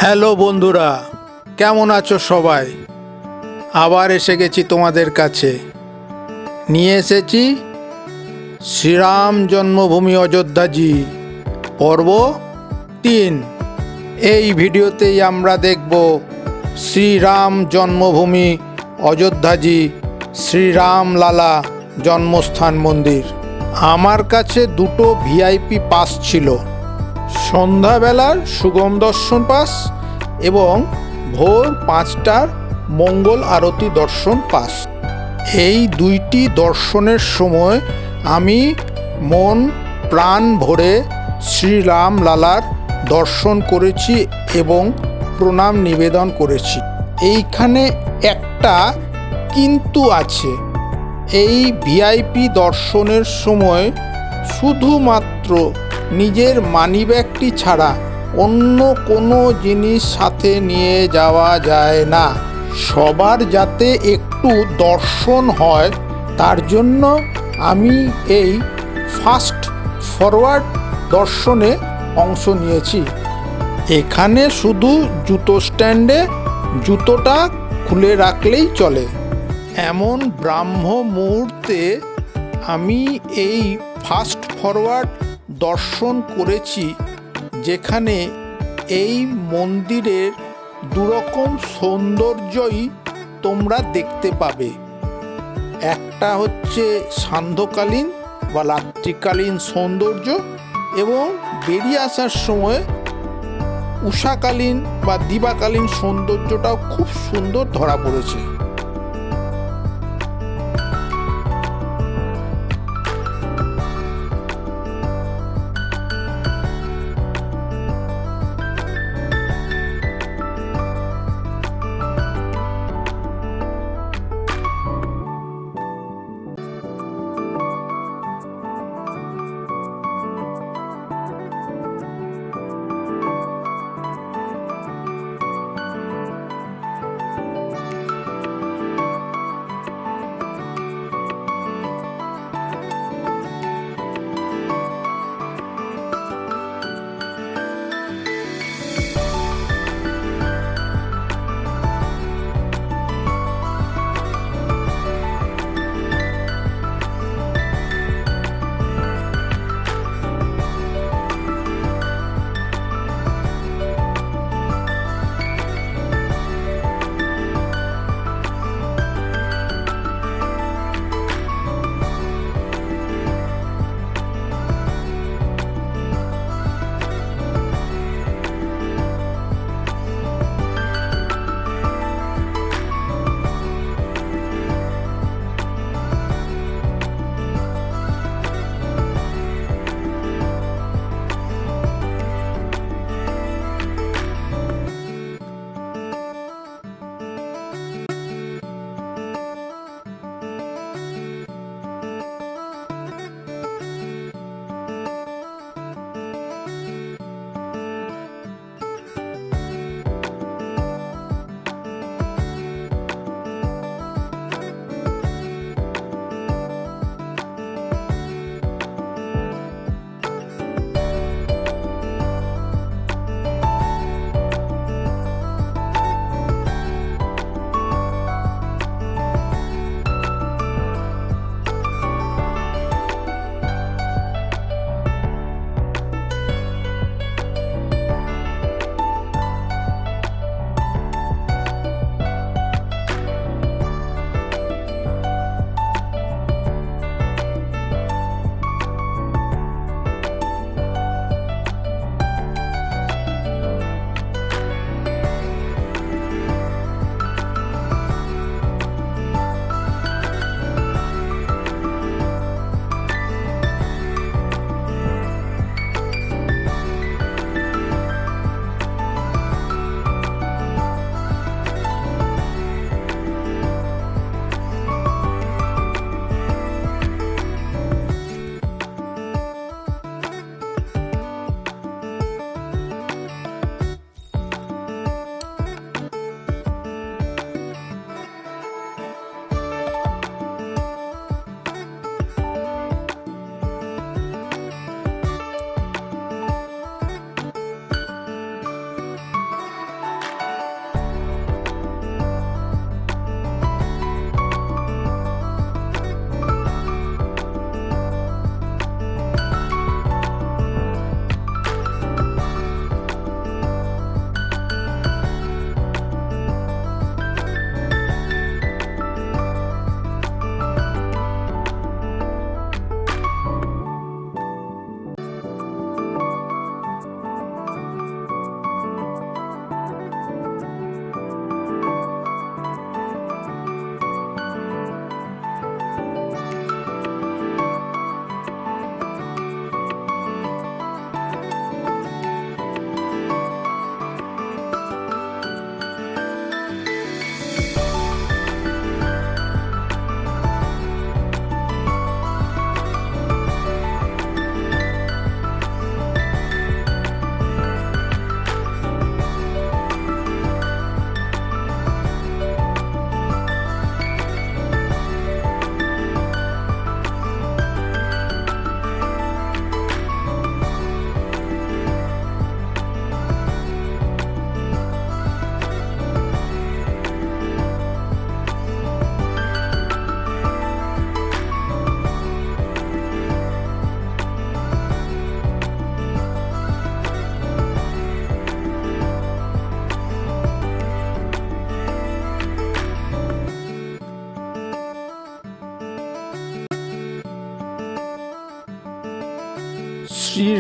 Hello বন্ধুরা, কেমন আছো সবাই? আবার এসে গেছি তোমাদের কাছে। নিয়ে এসেছি শ্রীরাম জন্মভূমি অযোধ্যাজি পর্ব ৩। এই ভিডিওতেই আমরা দেখব শ্রীরাম জন্মভূমি অযোধ্যাজি শ্রীরাম লালা জন্মস্থান মন্দির। আমার কাছে দুটো ভিআইপি পাস ছিল, সন্ধ্যাবেলার সুগম দর্শন পাস এবং ভোর ৫টার মঙ্গল আরতি দর্শন পাস। এই দুইটি দর্শনের সময় আমি মন প্রাণ ভরে শ্রীরাম লালার দর্শন করেছি এবং প্রণাম নিবেদন করেছি। এইখানে একটা কিন্তু আছে, এই ভিআইপি দর্শনের সময় শুধুমাত্র নিজের মানিব্যাগটি ছাড়া অন্য কোনো জিনিস সাথে নিয়ে যাওয়া যায় না। সবার যাতে একটু দর্শন হয় তার জন্য আমি এই ফাস্ট ফরওয়ার্ড দর্শনে অংশ নিয়েছি। এখানে শুধু জুতো স্ট্যান্ডে জুতোটা খুলে রাখলেই চলে। এমন ব্রাহ্ম মুহূর্তে আমি এই ফাস্ট ফরওয়ার্ড দর্শন করেছি যেখানে এই মন্দিরের দুরকম সৌন্দর্যই তোমরা দেখতে পাবে। একটা হচ্ছে সান্ধ্যকালীন বা রাত্রিকালীন সৌন্দর্য এবং বেরিয়ে আসার সময় উষাকালীন বা দিবাকালীন সৌন্দর্যটাও খুব সুন্দর ধরা পড়েছে।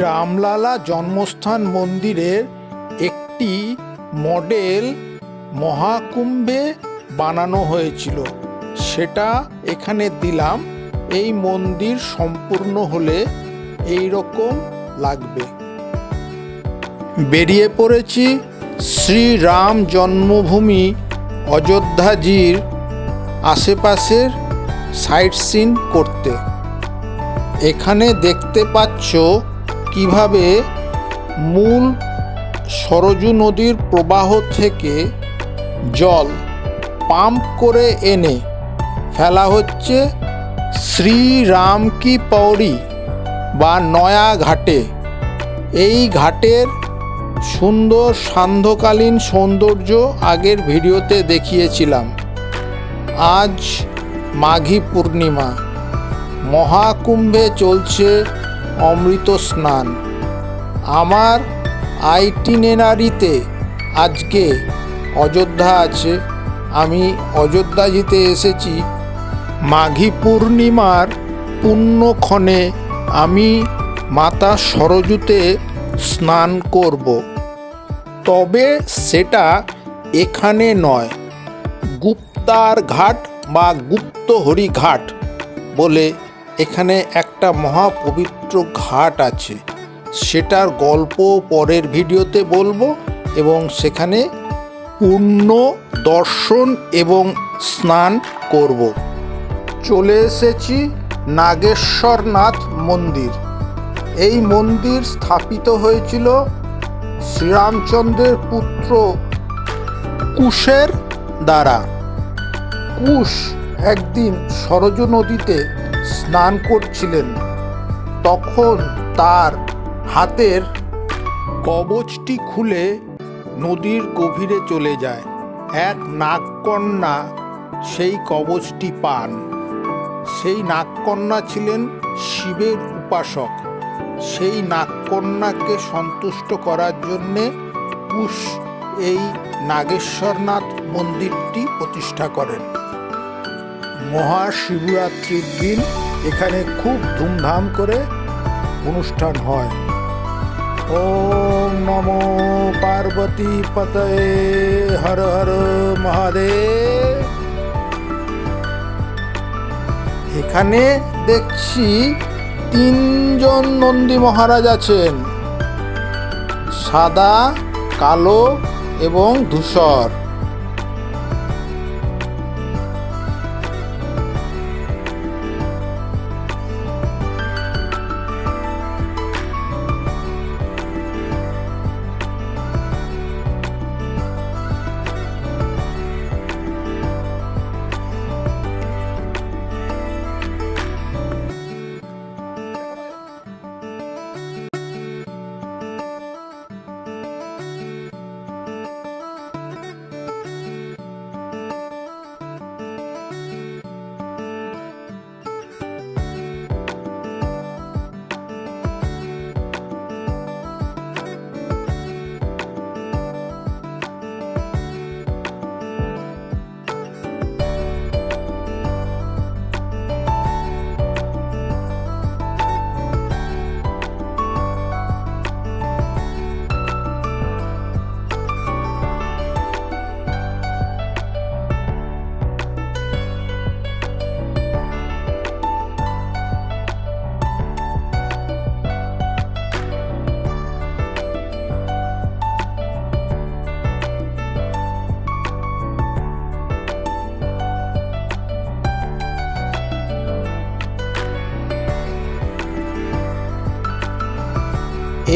রামলালা জন্মস্থান মন্দিরের একটি মডেল মহাকুম্ভে বানানো হয়েছিল, সেটা এখানে দিলাম। এই মন্দির সম্পূর্ণ হলে এই রকম লাগবে। বেরিয়ে পড়েছি শ্রীরাম জন্মভূমি অযোধ্যাজির আশেপাশের সাইট সিন করতে। এখানে দেখতে পাচ্ছ কিভাবে মূল সরজু নদীর প্রবাহ থেকে জল পাম্প করে এনে ফেলা হচ্ছে শ্রীরাম কি পৌড়ি বা নয়া ঘাটে। এই ঘাটের সুন্দর সান্ধ্যকালীন সৌন্দর্য আগের ভিডিওতে দেখিয়েছিলাম। আজ মাঘী পূর্ণিমা, মহাকুম্ভে চলছে অমৃত স্নান। আমার আইটিনেরারিতে আজকে অযোধ্যা আছে। আমি অযোধ্যাজিতে এসেছি। মাঘী পূর্ণিমার পুণ্যক্ষণে আমি মাতা সরজুতে স্নান করব, তবে সেটা এখানে নয়। গুপ্তার ঘাট বা গুপ্তহরি ঘাট বলে এখানে একটা মহাপবিত্র ঘাট আছে, সেটার গল্প পরের ভিডিওতে বলবো এবং সেখানে পূর্ণ দর্শন এবং স্নান করব। চলে এসেছি নাগেশ্বরনাথ মন্দির। এই মন্দির স্থাপিত হয়েছিল শ্রীরামচন্দ্রের পুত্র কুশের দ্বারা। কুশ একদিন সরজু নদীতে স্নান করছিলেন, তখন তার হাতের কবচটি খুলে নদীর গভীরে চলে যায়। এক নাগকন্যা সেই কবচটি পান। সেই নাগকন্যা ছিলেন শিবের উপাসক। সেই নাগকন্যাকে সন্তুষ্ট করার জন্যে কুশ এই নাগেশ্বরনাথ মন্দিরটি প্রতিষ্ঠা করেন। মহাশিবরাত্রির দিন এখানে খুব ধুমধাম করে অনুষ্ঠান হয়। ওম নমো পার্বতী পতয়ে হর হর মহাদেব। এখানে দেখছি 3জন নন্দী মহারাজ আছেন, সাদা, কালো এবং ধূসর।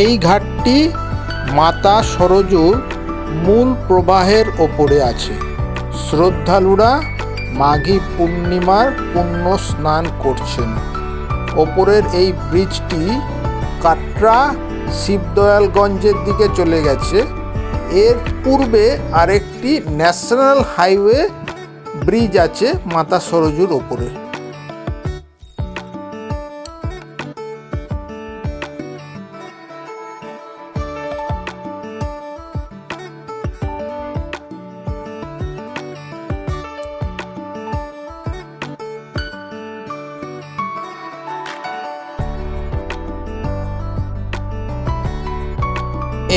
এই ঘাটটি মাতা সরজুর মূল প্রবাহের ওপরে আছে। শ্রদ্ধালুরা মাঘী পূর্ণিমার পুণ্য স্নান করছেন। ওপরের এই ব্রিজটি কাটরা শিবদয়ালগঞ্জের দিকে চলে গেছে। এর পূর্বে আরেকটি ন্যাশনাল হাইওয়ে ব্রিজ আছে মাতা সরজুর ওপরে।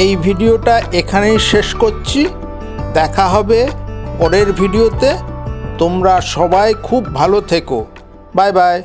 এই ভিডিওটা এখানেই শেষ করছি। দেখা হবে পরের ভিডিওতে। তোমরা সবাই খুব ভালো থেকো। Bye bye.